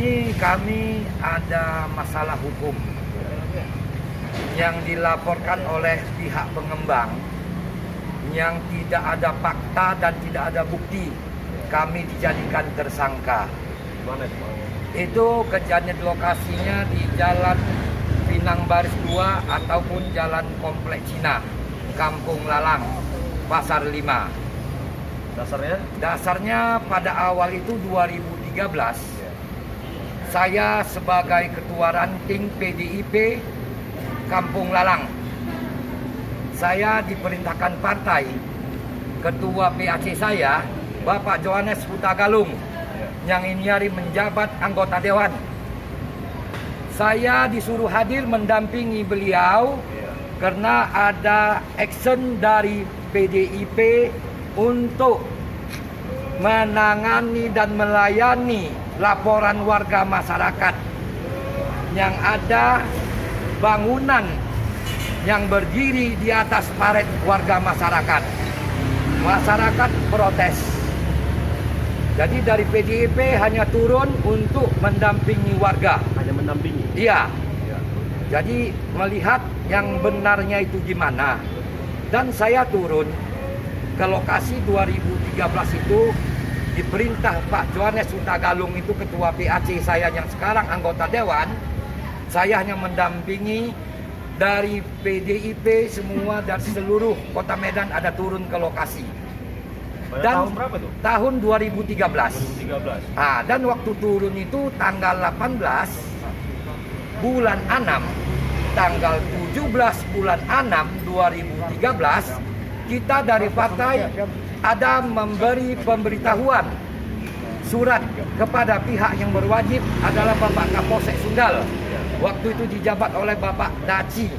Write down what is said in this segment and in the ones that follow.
ini kami ada masalah hukum yang dilaporkan oleh pihak pengembang yang tidak ada fakta dan tidak ada bukti. Kami dijadikan tersangka. Mana itu? Itu kejadian lokasinya di Jalan Pinang Baris 2 ataupun Jalan Komplek Cina, Kampung Lalang, Pasar 5. Dasarnya? Dasarnya pada awal itu 2013, saya sebagai Ketua Ranting PDIP Kampung Lalang, saya diperintahkan partai, Ketua PAC saya, Bapak Johannes Huta Galung, yang ini hari menjabat anggota Dewan. Saya disuruh hadir mendampingi beliau karena ada action dari PDIP untuk menangani dan melayani laporan warga masyarakat yang ada bangunan yang berdiri di atas paret warga masyarakat. Masyarakat protes. Jadi dari PDIP hanya turun untuk mendampingi warga. Hanya mendampingi? Iya. Ya. Jadi melihat yang benarnya itu gimana. Dan saya turun ke lokasi 2013 itu diperintah Pak Johannes Huta Galung, itu Ketua PAC saya yang sekarang anggota Dewan. Saya hanya mendampingi dari PDIP semua dari seluruh Kota Medan ada turun ke lokasi. Pada Dan tahun berapa tuh? Tahun 2013. 2013. Dan waktu turun itu tanggal 18 bulan 6, tanggal 17 bulan 6 2013, kita dari partai ada memberi pemberitahuan surat kepada pihak yang berwajib adalah Bapak Kapolsek Sunggal. Waktu itu dijabat oleh Bapak Daci.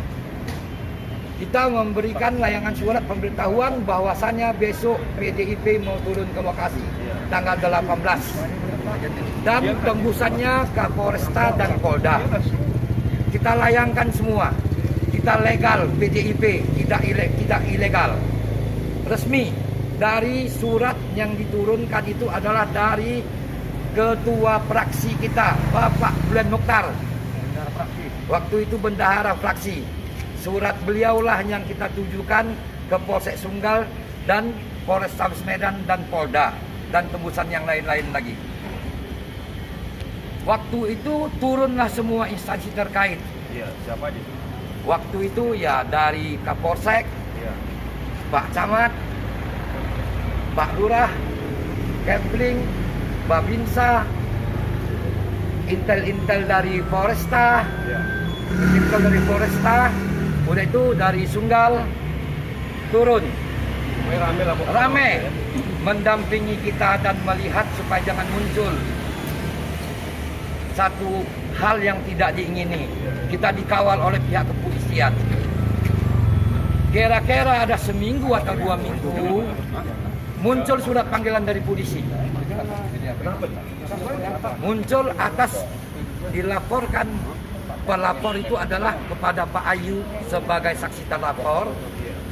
Kita memberikan layangan surat pemberitahuan bahwasannya besok PDIP mau turun ke lokasi tanggal 18. Dan tembusannya ke Polresta dan Polda. Kita layangkan semua. Kita legal PDIP, tidak ilegal. Resmi. Dari surat yang diturunkan itu adalah dari Ketua Fraksi kita, Bapak Bulan Mukhtar. Waktu itu bendahara fraksi. Surat beliaulah yang kita tujukan ke Polsek Sunggal dan Polrestabes Medan dan Polda dan tembusan yang lain-lain lagi. Waktu itu turunlah semua instansi terkait. Iya, siapa aja? Waktu itu ya dari Kapolsek, Iya. Pak Camat, Pak Lurah, Kepling, Babinsa, Intel dari Polresta, Iya. Intel dari Polresta, udah itu dari Sunggal turun. Rame lah. Rame mendampingi kita dan melihat supaya jangan muncul satu hal yang tidak diingini. Kita dikawal oleh pihak kepolisian. Kira-kira ada seminggu atau 2 minggu muncul surat panggilan dari polisi. Muncul atas dilaporkan, pelapor itu adalah kepada Pak Ayu sebagai saksi terlapor.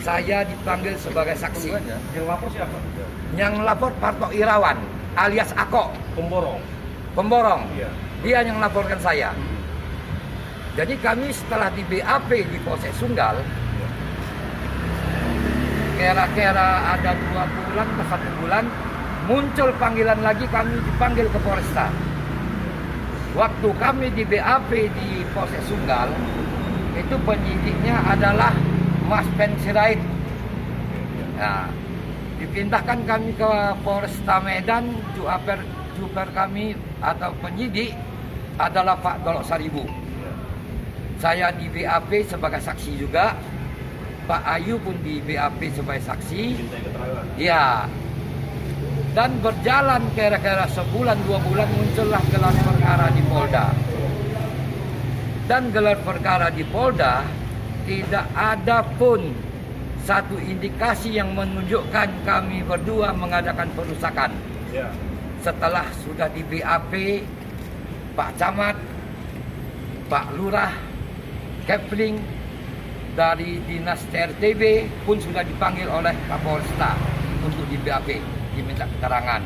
Saya dipanggil sebagai saksi. Yang lapor siapa? Yang lapor Parto Irawan alias Ako. Pemborong. Iya. Dia yang melaporkan saya. Jadi kami setelah di BAP di Polsek Sunggal, kira-kira ada 2 bulan atau 1 bulan, muncul panggilan lagi, kami dipanggil ke Polresta. Waktu kami di BAP di Polsek Sunggal, itu penyidiknya adalah Mas Pen Sirait. Nah, dipindahkan kami ke Polresta Medan, juper kami atau penyidik adalah Pak Dolok Saribu. Saya di BAP sebagai saksi juga. Pak Ayu pun di BAP sebagai saksi. Ya. Dan berjalan kira-kira sebulan 2 bulan muncullah gelar perkara di Polda. Dan gelar perkara di Polda tidak ada pun satu indikasi yang menunjukkan kami berdua mengadakan perusakan. Ya. Setelah sudah di BAP, Pak Camat, Pak Lurah, Kepling dari Dinas TRTB pun sudah dipanggil oleh Kapolresta untuk di BAP, diminta keterangan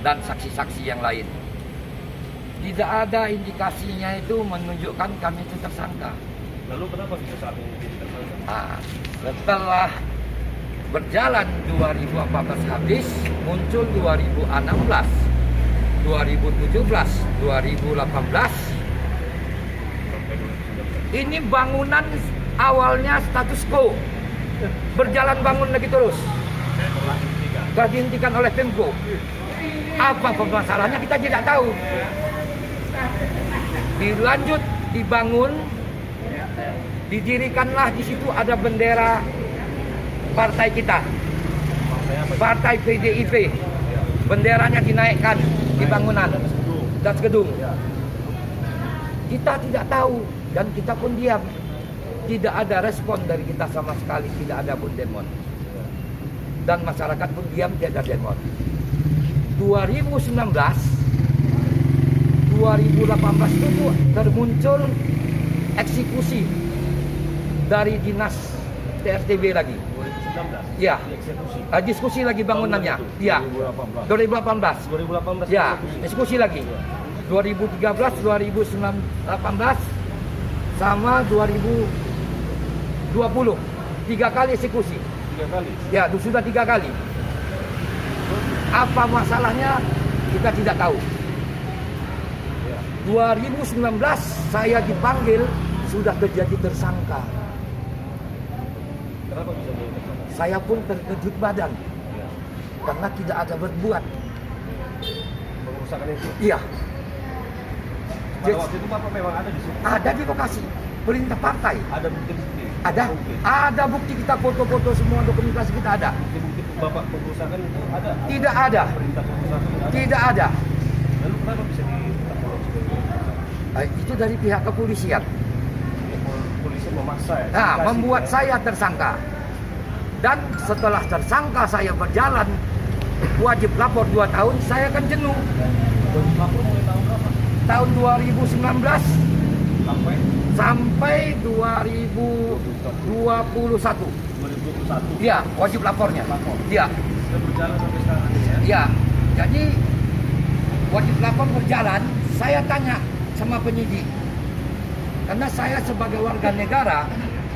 dan saksi-saksi yang lain. Tidak ada indikasinya itu menunjukkan kami itu tersangka. Lalu kenapa bisa saat ini jadi tersangka? Setelah berjalan 2014 habis, muncul 2016, 2017, 2018. Ini bangunan awalnya status quo, berjalan bangun lagi terus. Telah dihentikan oleh Pemko. Apa permasalahannya kita tidak tahu. Dilanjut, dibangun, didirikanlah di situ ada bendera partai kita, partai PDIP. Benderanya dinaikkan di bangunan dan gedung. Kita tidak tahu dan kita pun diam. Tidak ada respon dari kita sama sekali, tidak ada pun demon. Dan masyarakat pun diam, tidak ada demon. 2019, 2018 itu termuncul eksekusi dari dinas TRTB lagi. 2019? Ya, Dieksekusi? diskusi lagi bangunannya. Ya, 2018. 2018. Ya, eksekusi lagi. 2013, 2018, sama 2020. 3 kali eksekusi. 3 kali? Ya, sudah 3 kali. Apa masalahnya kita tidak tahu. 2019 saya dipanggil sudah terjadi tersangka. Kenapa bisa jadi tersangka? Saya pun terkejut badan karena tidak ada berbuat. Pengerusakan itu? Iya. Pada waktu itu Bapak memang ada di situ? Ada di lokasi perintah partai. Ada bukti-bukti? Ada bukti, kita foto-foto semua, dokumentasi kita ada. Bukti Bapak pengerusakan itu ada? Tidak ada. Perintah pengerusakan ada? Tidak ada. Lalu kenapa bisa ditangkap sebagai Itu dari pihak kepolisian. polisi memaksa ya? Nah, Dikasih, membuat ya? saya tersangka. Dan setelah tersangka saya berjalan wajib lapor 2 tahun, saya kan jenuh. Wajib lapor mulai tahun berapa? Tahun 2019 sampai 2021. 2021? Iya, wajib lapornya. Lapor? Iya. Sudah berjalan sampai sekarang ya? Iya. Jadi wajib lapor berjalan, saya tanya sama penyidik. Karena saya sebagai warga negara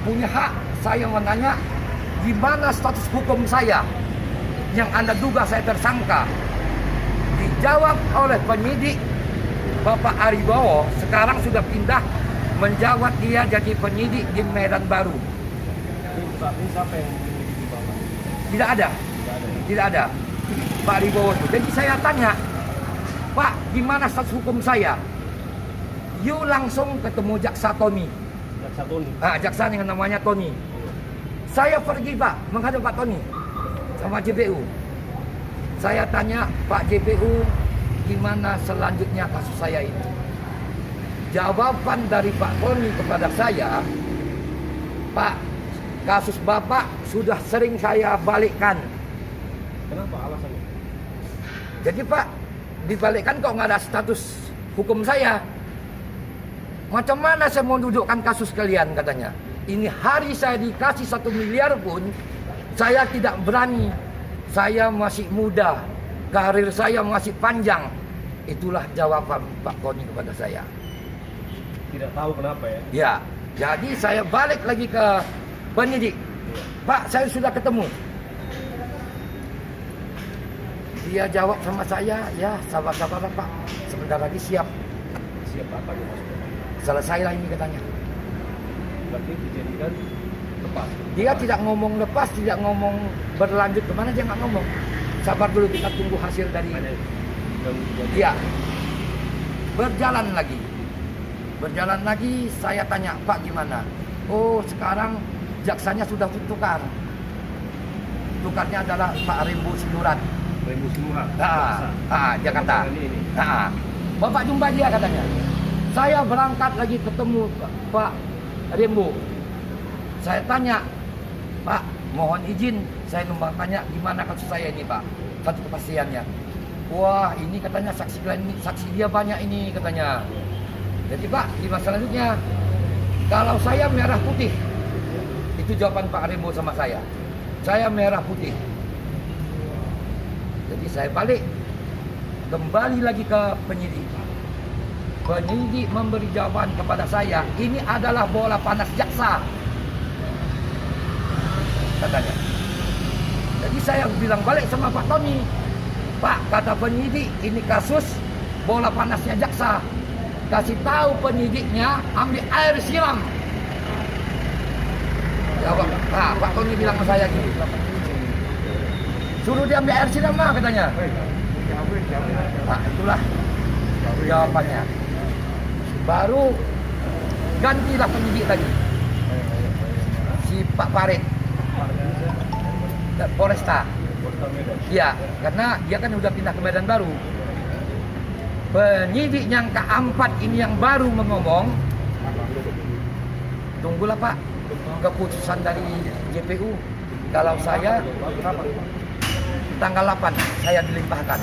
punya hak, saya menanya gimana status hukum saya yang Anda duga saya tersangka. Dijawab oleh penyidik Bapak Aribowo, sekarang sudah pindah menjawab, dia jadi penyidik di Medan Baru. Ini saat ini siapa yang menyelidiki Bapak? Tidak ada. Tidak ada ya? Tidak ada. Pak Aribowo itu. Jadi saya tanya, Pak, gimana status hukum saya? Yuk langsung ketemu Jaksa Tony. Jaksa Tony? Jaksa yang namanya Tony. Saya pergi Pak, menghadap Pak Tony sama JPU. Saya tanya, Pak JPU, gimana selanjutnya kasus saya ini? Jawaban dari Pak Tony kepada saya, Pak, kasus Bapak sudah sering saya balikkan. Kenapa alasannya? Jadi Pak, dibalikkan kok nggak ada status hukum saya. Macam mana saya mau dudukkan kasus kalian, katanya. Ini hari saya dikasih 1 miliar pun, saya tidak berani. Saya masih muda, karir saya masih panjang. Itulah jawaban Pak Tony kepada saya. Tidak tahu kenapa ya? Ya, jadi saya balik lagi ke penyidik. Pak, saya sudah ketemu. Dia jawab sama saya, ya sabar-sabar Pak, sebentar lagi siap. Siap apa dia maksudnya? Selesailah ini, katanya. Berarti dijadikan lepas? Dia tidak ngomong lepas, tidak ngomong berlanjut kemana, dia nggak ngomong. Sabar dulu, kita tunggu hasil dari... Iya. Berjalan lagi. Berjalan lagi, saya tanya, Pak gimana? Oh, sekarang jaksanya sudah tukar. Tukarnya adalah Pak Rembo Sinurat. Rembo Sinurat? Jakarta. Ini. Bapak jumpa dia, katanya. Saya berangkat lagi ketemu Pak Rembo. Saya tanya, Pak, mohon izin, saya numpang tanya gimana kasus saya ini, Pak. Satu kepastiannya. Wah, ini katanya saksi dia banyak ini, katanya. Jadi Pak, di masa selanjutnya, kalau saya merah putih, itu jawaban Pak Rembo sama saya. Saya merah putih. Jadi saya balik, kembali lagi ke penyidik. Penyidik memberi jawaban kepada saya, ini adalah bola panas jaksa, katanya. Jadi saya bilang balik sama Pak Tony, Pak, kata penyidik, ini kasus bola panasnya jaksa. Kasih tahu penyidiknya ambil air siram. Ya, Pak Tony bilang sama saya gini, suruh dia ambil air siram mah, katanya. Nah, itulah jawabannya. Baru gantilah penyidik lagi, si Pak Farid Polresta. Iya, karena dia kan udah pindah ke Medan Baru. Penyidik yang keempat ini yang baru mengomong, tunggulah Pak keputusan dari JPU. Kalau saya tanggal 8 saya dilimpahkan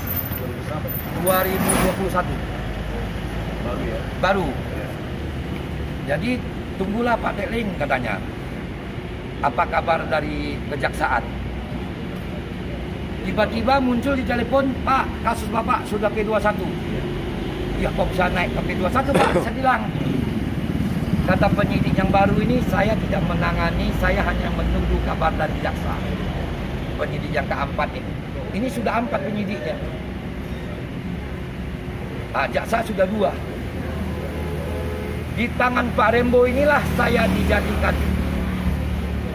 2021 baru. Jadi tunggulah Pak Tekling, katanya. Apa kabar dari kejaksaan? Tiba-tiba muncul di telepon, Pak, kasus Bapak sudah P21. Ya, kok bisa naik ke P21, Pak? Saya bilang, kata penyidik yang baru ini, saya tidak menangani, saya hanya menunggu kabar dari jaksa. Penyidik yang keempat ini sudah 4 penyidiknya. Jaksa sudah 2. Di tangan Pak Rembo inilah saya dijadikan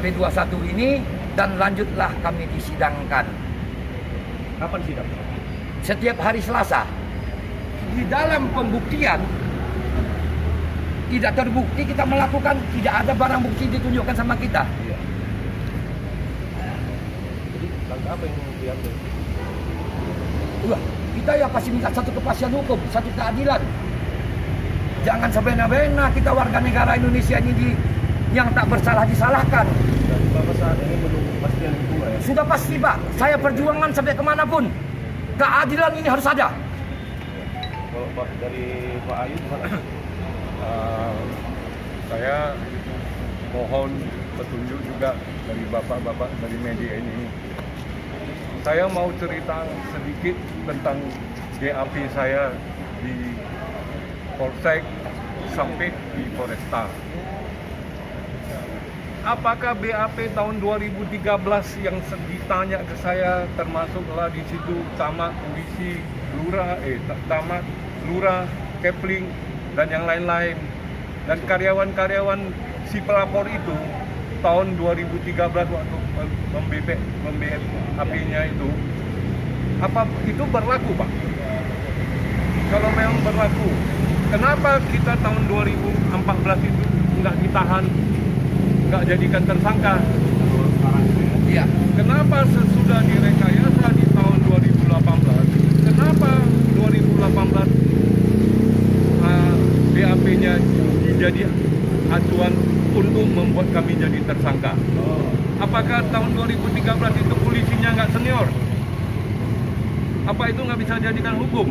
P21 ini, dan lanjutlah kami disidangkan. Kapan sidang? Setiap hari Selasa. Di dalam pembuktian tidak terbukti kita melakukan, tidak ada barang bukti ditunjukkan sama kita. Iya. Jadi langkah apa yang diambil? Wah, kita ya pasti minta satu kepastian hukum, satu keadilan. Jangan sebena-bena kita warga negara Indonesia ini yang tak bersalah disalahkan. Dan Bapak saat ini menunggu kepastian hukum ya? Sudah pasti Pak, saya perjuangan sampai kemanapun. Keadilan ini harus ada. Kalau Pak dari Pak Ayu gimana? Saya mohon petunjuk juga dari bapak-bapak dari media ini. Saya mau cerita sedikit tentang GAP saya di Polsek sampai di Polresta. Apakah BAP tahun 2013 yang ditanya ke saya termasuklah di situ camat, polisi, lurah, camat, lurah, Kepling dan yang lain-lain, dan karyawan-karyawan si pelapor itu tahun 2013 waktu BAP-nya itu, apa itu berlaku, Pak? Kalau memang berlaku, kenapa kita tahun 2014 itu nggak ditahan, nggak jadikan tersangka? Iya. Kenapa sesudah direkayasa di tahun 2018, kenapa 2018 BAP-nya jadi acuan untuk membuat kami jadi tersangka? Apakah tahun 2013 itu polisinya nggak senior? Apa itu nggak bisa jadikan hukum?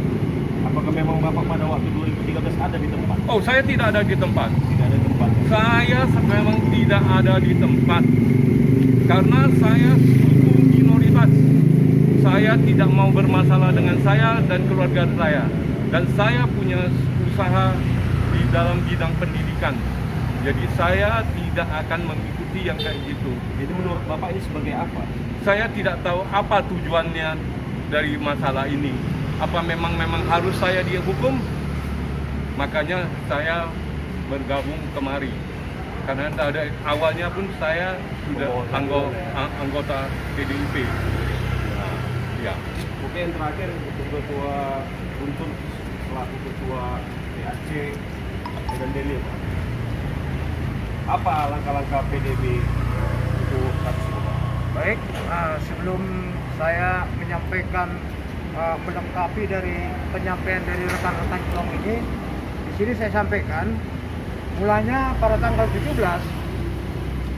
Apakah memang Bapak pada waktu 2013 ada di tempat? Oh, saya tidak ada di tempat. Tidak ada di tempat. Saya memang tidak ada di tempat karena saya suku minoritas. Saya tidak mau bermasalah dengan saya dan keluarga saya, dan saya punya usaha di dalam bidang pendidikan. Jadi saya tidak akan mengikuti yang kayak gitu. Jadi menurut Bapak ini sebagai apa? Saya tidak tahu apa tujuannya dari masalah ini. Apa memang harus saya dihukum? Makanya saya bergabung kemari. Karena ada awalnya pun saya sudah anggota PDIP. Nah, ya. Oke, yang terakhir untuk Ketua Guntur selaku Ketua PAC dan Delil, apa langkah-langkah PDB untuk kasus ini? Baik, sebelum saya menyampaikan melengkapi dari penyampaian dari rekan-rekan Celong ini, di sini saya sampaikan mulanya pada tanggal 17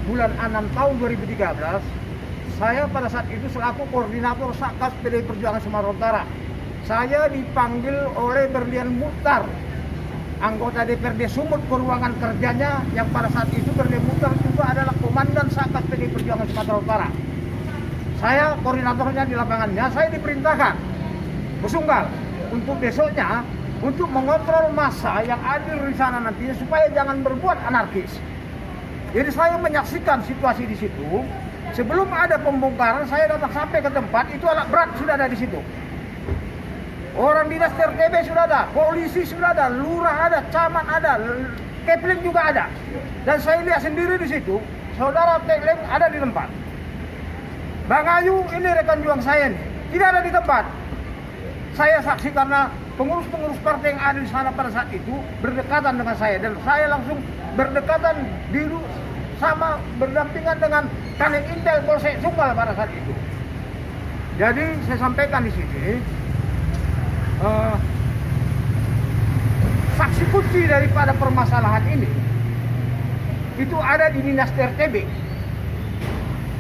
bulan 6 tahun 2013, saya pada saat itu selaku koordinator Satgas PDI Perjuangan Sumatera Utara, saya dipanggil oleh Berlian Mukhtar, anggota DPRD Sumut, ke ruangan kerjanya yang pada saat itu Berlian Mukhtar juga adalah komandan Satgas PDI Perjuangan Sumatera Utara. Saya koordinatornya di lapangannya, saya diperintahkan Besunggal untuk besoknya untuk mengontrol massa yang ada di sana nantinya supaya jangan berbuat anarkis. Jadi saya menyaksikan situasi di situ. Sebelum ada pembongkaran, saya datang sampai ke tempat, itu alat berat sudah ada di situ. Orang dinas RTB sudah ada, polisi sudah ada, lurah ada, camat ada, Kepling juga ada. Dan saya lihat sendiri di situ, saudara Tekleng ada di tempat. Bang Ayu ini rekan juang saya nih, tidak ada di tempat. Saya saksi karena pengurus-pengurus partai yang ada di sana pada saat itu berdekatan dengan saya, dan saya langsung berdekatan dulu sama berdampingan dengan Kanit Intel Polsek Sunggal pada saat itu. Jadi saya sampaikan di sini, saksi kunci daripada permasalahan ini itu ada di dinas RTB.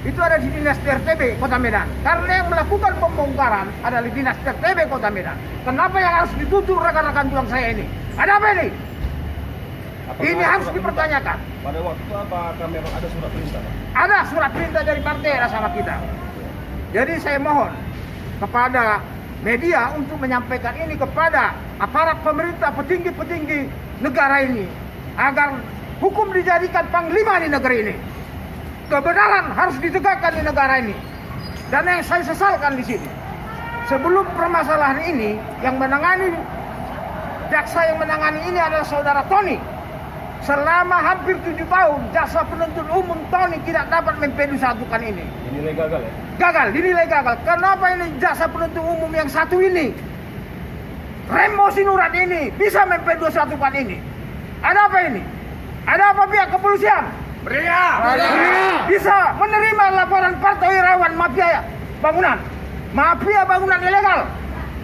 Itu ada di dinas RTB Kota Medan. Karena yang melakukan pembongkaran adalah dinas RTB Kota Medan. Kenapa yang harus dituduh rekan-rekan juang saya ini? Ada apa ini? Ini harus dipertanyakan. Pada waktu itu apakah memang ada surat perintah, Pak? Ada surat perintah dari partai ada sama kita. Jadi saya mohon kepada media untuk menyampaikan ini kepada aparat pemerintah, petinggi-petinggi negara ini, agar hukum dijadikan panglima di negeri ini. Kebenaran harus ditegakkan di negara ini. Dan yang saya sesalkan di sini, sebelum permasalahan ini, yang menangani, jaksa yang menangani ini adalah saudara Tony. Selama hampir 7 tahun, jaksa penuntut umum Tony tidak dapat mempedu-satukan ini. Dinilai gagal ya? Gagal, dinilai gagal. Kenapa ini jaksa penuntut umum yang satu ini, Rembo Sinurat ini, bisa mempedu-satukan ini? Ada apa ini? Ada apa pihak kepolisian? Bisa menerima laporan Parto Irawan mafia bangunan, mafia bangunan ilegal.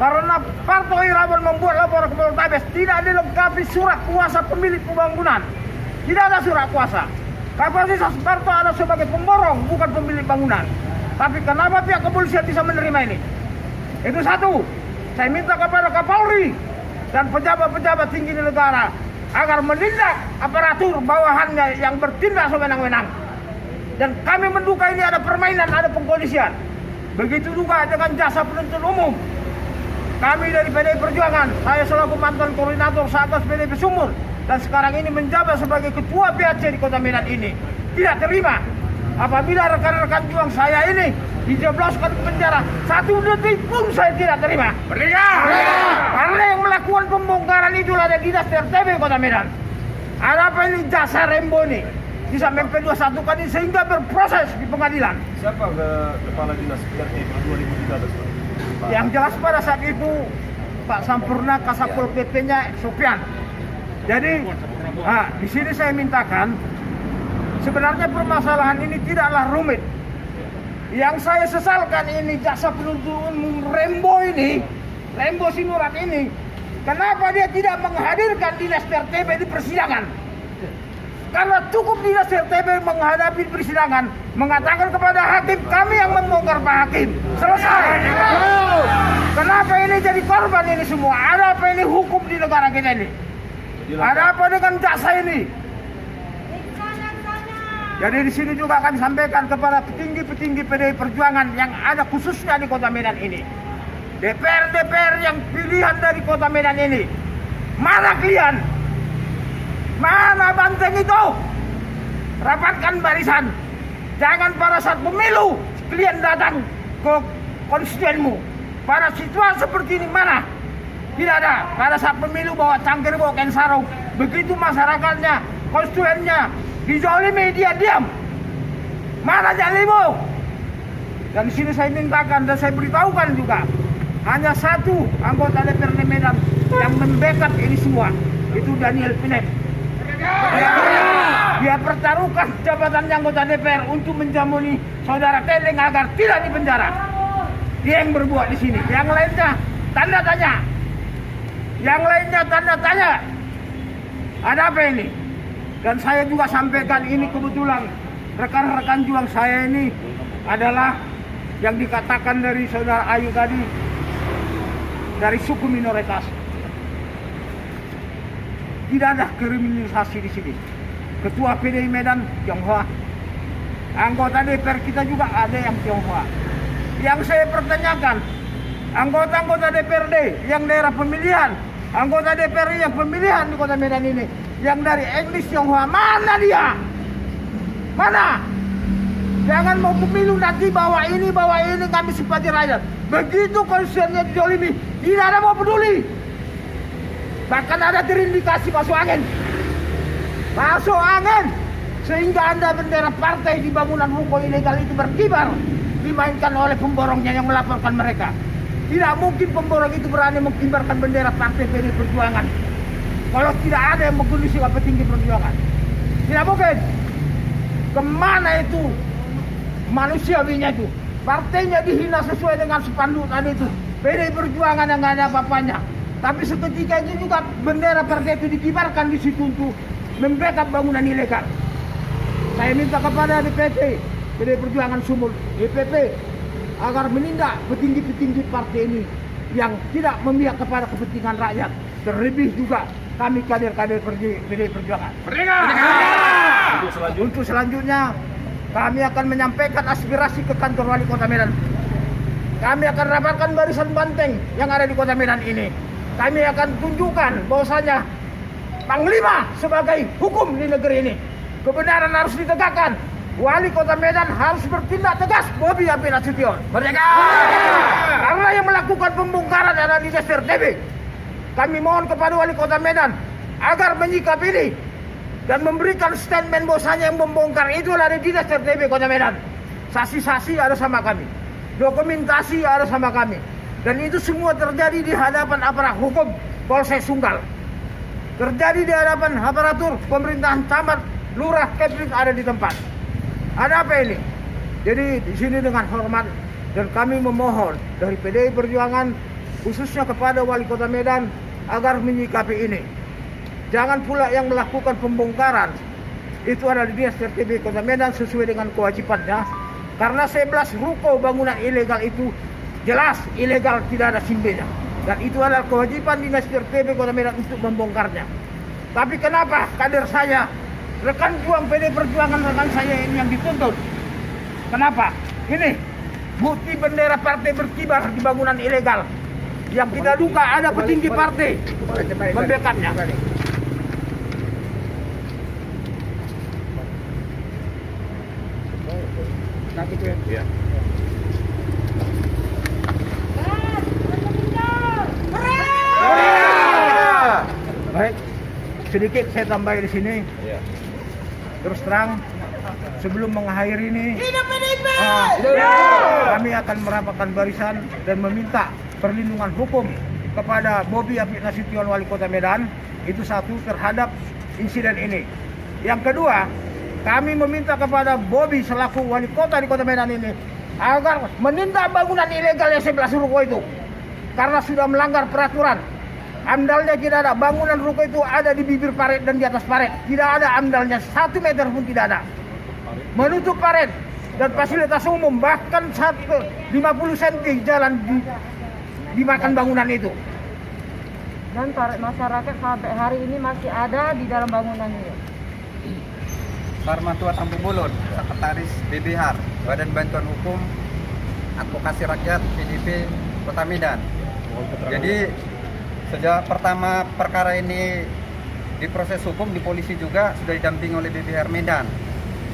Karena Parto Irawan membuat laporan ke Poltabes tidak dilengkapi surat kuasa pemilik pembangunan. Tidak ada surat kuasa. Kapasitas Parto ada sebagai pemborong, bukan pemilik bangunan. Tapi kenapa pihak kepolisian bisa menerima ini? Itu satu. Saya minta kepada Kapolri dan pejabat-pejabat tinggi di negara agar menindak aparatur bawahannya yang bertindak sewenang-wenang. Dan kami menduga ini ada permainan, ada pengkolisian. Begitu juga dengan jaksa penuntut umum. Kami dari PDI Perjuangan, saya selaku mantan koordinator Satgas PDIP Sumur dan sekarang ini menjabat sebagai ketua PAC di Kota Medan ini, tidak terima apabila rekan-rekan juang saya ini dijebloskan ke penjara 1 detik pun saya tidak terima. Karena yang melakukan pembongkaran itu ada dinas RTB Kota Medan. Ada apa ini jasa Rembo ini bisa mempedu-satukan ini sehingga berproses di pengadilan. Siapa kepala dinas RTB 2013, Pak? Yang jelas pada saat itu Pak Sampurna Kasapol PP-nya Sofian. Jadi di sini saya mintakan, sebenarnya permasalahan ini tidaklah rumit. Yang saya sesalkan ini jaksa penuntut umum Rembo ini, Rembo Sinurat ini, kenapa dia tidak menghadirkan dinas RTB di persidangan? Karena cukup dinas RTB menghadapi persidangan, mengatakan kepada hakim, kami yang membongkar Pak Hakim. Selesai. Kenapa ini jadi korban ini semua? Ada apa ini hukum di negara kita ini? Ada apa dengan jaksa ini? Jadi di sini juga kami sampaikan kepada petinggi-petinggi PDI Perjuangan yang ada khususnya di Kota Medan ini. DPR yang pilihan dari Kota Medan ini. Mana kalian? Mana banteng itu? Rapatkan barisan. Jangan pada saat pemilu kalian datang ke konstituenmu. Pada situasi seperti ini mana? Tidak ada. Pada saat pemilu bawa cangkir, bawa kain sarung. Begitu masyarakatnya, konstituennya dizolimi, dia diam. Mana jalimu? Dan di sini saya mintakan dan saya beritahukan juga, hanya satu anggota DPRD Medan yang membackup ini semua, itu Daniel Pinep. Dia pertaruhkan jabatannya anggota DPR untuk menjamuni saudara Teleng agar tidak dipenjara. Dia yang berbuat di sini. Yang lainnya tanda tanya. Yang lainnya tanda tanya. Ada apa ini? Dan saya juga sampaikan ini kebetulan rekan-rekan juang saya ini adalah yang dikatakan dari saudara Ayu tadi dari suku minoritas. Tidak ada kriminalisasi di sini. Ketua PDI Medan Tionghoa, anggota DPR kita juga ada yang Tionghoa. Yang saya pertanyakan, anggota-anggota DPRD yang daerah pemilihan Anggota DPR yang pemilihan di Kota Medan ini, yang dari Etnis Tionghoa, mana dia? Mana? Jangan mau pemilu nanti bawa ini kami simpati rakyat. Begitu konsennya dijolimi, tidak ada mau peduli. Bahkan ada terindikasi masuk angin. Masuk angin. Sehingga Anda bendera partai di bangunan ruko ilegal itu berkibar. Dimainkan oleh pemborongnya yang melaporkan mereka. Tidak mungkin pemborong itu berani mengibarkan bendera partai PDI Perjuangan kalau tidak ada yang mengkondisi petinggi perjuangan. Tidak mungkin. Kemana itu manusiawinya itu? Partainya dihina sesuai dengan spanduk tadi itu. PDI Perjuangan yang nggak ada apa-apanya. Tapi seketika itu juga bendera partai itu dikibarkan di situ untuk membackup bangunan ilegal. Saya minta kepada DPP, PDI Perjuangan Sumut, DPP, agar menindak petinggi-petinggi partai ini yang tidak memihak kepada kepentingan rakyat. Terlebih juga kami kader-kader PDI Perjuangan. Merdeka! Untuk selanjutnya, kami akan menyampaikan aspirasi ke kantor wali kota Medan. Kami akan rapatkan barisan banteng yang ada di kota Medan ini. Kami akan tunjukkan bahwasanya Panglima sebagai hukum di negeri ini. Kebenaran harus ditegakkan. Wali Kota Medan harus bertindak tegas. Bobi Afif Nasution. Merdeka! Karena yang melakukan pembongkaran adalah Dinas RTB. Kami mohon kepada Wali Kota Medan agar menyikapi ini dan memberikan statement bahwasanya yang membongkar itu adalah Dinas RTB Kota Medan. Saksi-saksi ada sama kami. Dokumentasi ada sama kami. Dan itu semua terjadi di hadapan aparat hukum Polsek Sunggal. Terjadi di hadapan aparatur pemerintahan camat, lurah, kepling ada di tempat. Ada apa ini? Jadi di sini dengan hormat dan kami memohon dari PDI Perjuangan khususnya kepada Wali Kota Medan agar menyikapi ini. Jangan pula yang melakukan pembongkaran itu adalah Dinas RTB Kota Medan sesuai dengan kewajibannya. Karena 11 ruko bangunan ilegal itu jelas ilegal, tidak ada simbenya. Dan itu adalah kewajiban Dinas RTB Kota Medan untuk membongkarnya. Tapi kenapa kader saya, rekan juang PDI Perjuangan, rekan saya ini yang dituntut? Kenapa? Ini bukti bendera partai berkibar di bangunan ilegal. Yang kita duga ada petinggi partai membackup-nya. Ya. Baik, sedikit saya tambah di sini. Ya. Terus terang, sebelum mengakhiri ini, kami akan merapatkan barisan dan meminta perlindungan hukum kepada Bobi Afif Nasution Wali Kota Medan. Itu satu, terhadap insiden ini. Yang kedua, kami meminta kepada Bobi selaku Wali Kota di Kota Medan ini agar menindak bangunan ilegal yang 11 ruko itu. Karena sudah melanggar peraturan. Amdalnya tidak ada, bangunan ruko itu ada di bibir parit dan di atas parit. Tidak ada amdalnya, 1 meter pun tidak ada. Menutup parit dan fasilitas umum, bahkan 50 cm jalan dimakan bangunan itu. Dan parit masyarakat sampai hari ini masih ada di dalam bangunan ini. Sarmatua Tampu Bulun, Sekretaris BBHAR, Badan Bantuan Hukum Advokasi Rakyat PDIP Kota Medan. Jadi sejak pertama perkara ini diproses hukum di polisi juga sudah didampingi oleh BBHAR Medan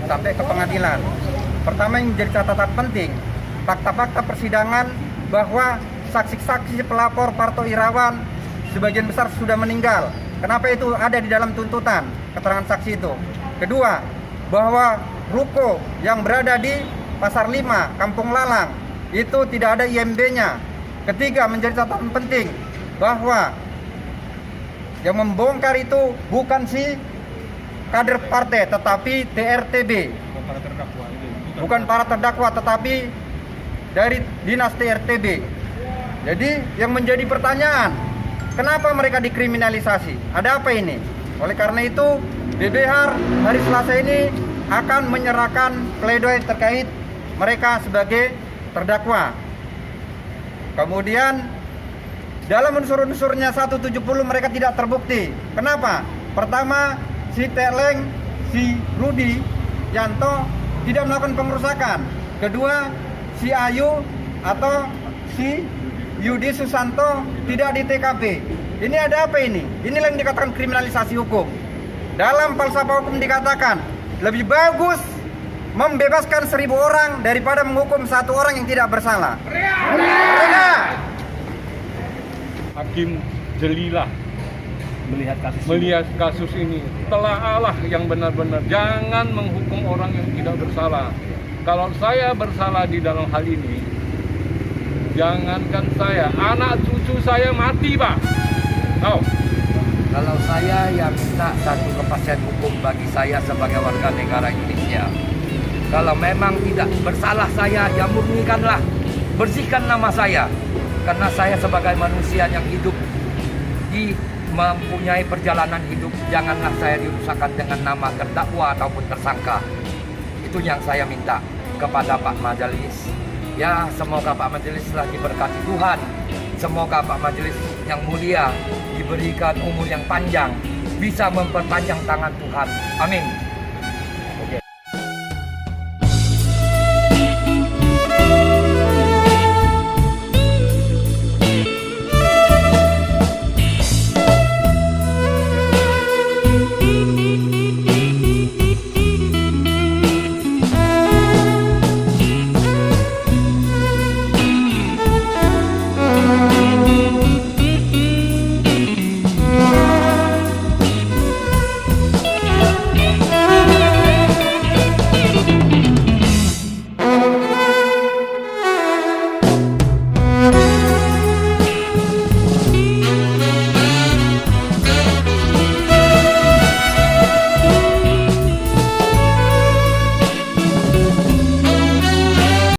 sampai ke pengadilan. Pertama yang menjadi catatan penting, fakta-fakta persidangan bahwa saksi-saksi pelapor Parto Irawan sebagian besar sudah meninggal. Kenapa itu ada di dalam tuntutan keterangan saksi itu? Kedua, bahwa ruko yang berada di Pasar 5, Kampung Lalang itu tidak ada IMB-nya. Ketiga, menjadi catatan penting bahwa yang membongkar itu bukan si kader partai tetapi TRTB. Bukan para terdakwa tetapi dari dinas TRTB. Jadi yang menjadi pertanyaan, kenapa mereka dikriminalisasi? Ada apa ini? Oleh karena itu BBHAR hari Selasa ini akan menyerahkan pledoi terkait mereka sebagai terdakwa. Kemudian dalam unsur-unsurnya 170 mereka tidak terbukti. Kenapa? Pertama, si Teleng, si Rudi Yanto tidak melakukan pengerusakan. Kedua, si Ayu atau si Yudi Susanto tidak di TKP. Ini ada apa ini? Inilah yang dikatakan kriminalisasi hukum. Dalam falsafah hukum dikatakan lebih bagus membebaskan 1000 orang daripada menghukum 1 orang yang tidak bersalah. Hakim jelilah melihat kasus kasus ini. Telaalah yang benar-benar, jangan menghukum orang yang tidak bersalah. Kalau saya bersalah di dalam hal ini, jangankan saya, anak cucu saya mati, Pak. Tahu? Kalau saya yang minta satu kepastian hukum bagi saya sebagai warga negara Indonesia. Kalau memang tidak bersalah saya, ya murnikanlah, bersihkan nama saya. Karena saya sebagai manusia yang hidup mempunyai perjalanan hidup, janganlah saya dirusakkan dengan nama terdakwa ataupun tersangka. Itu yang saya minta kepada Pak Majelis. Ya, semoga Pak Majelis telah diberkati Tuhan. Semoga Pak Majelis yang mulia diberikan umur yang panjang, bisa memperpanjang tangan Tuhan. Amin.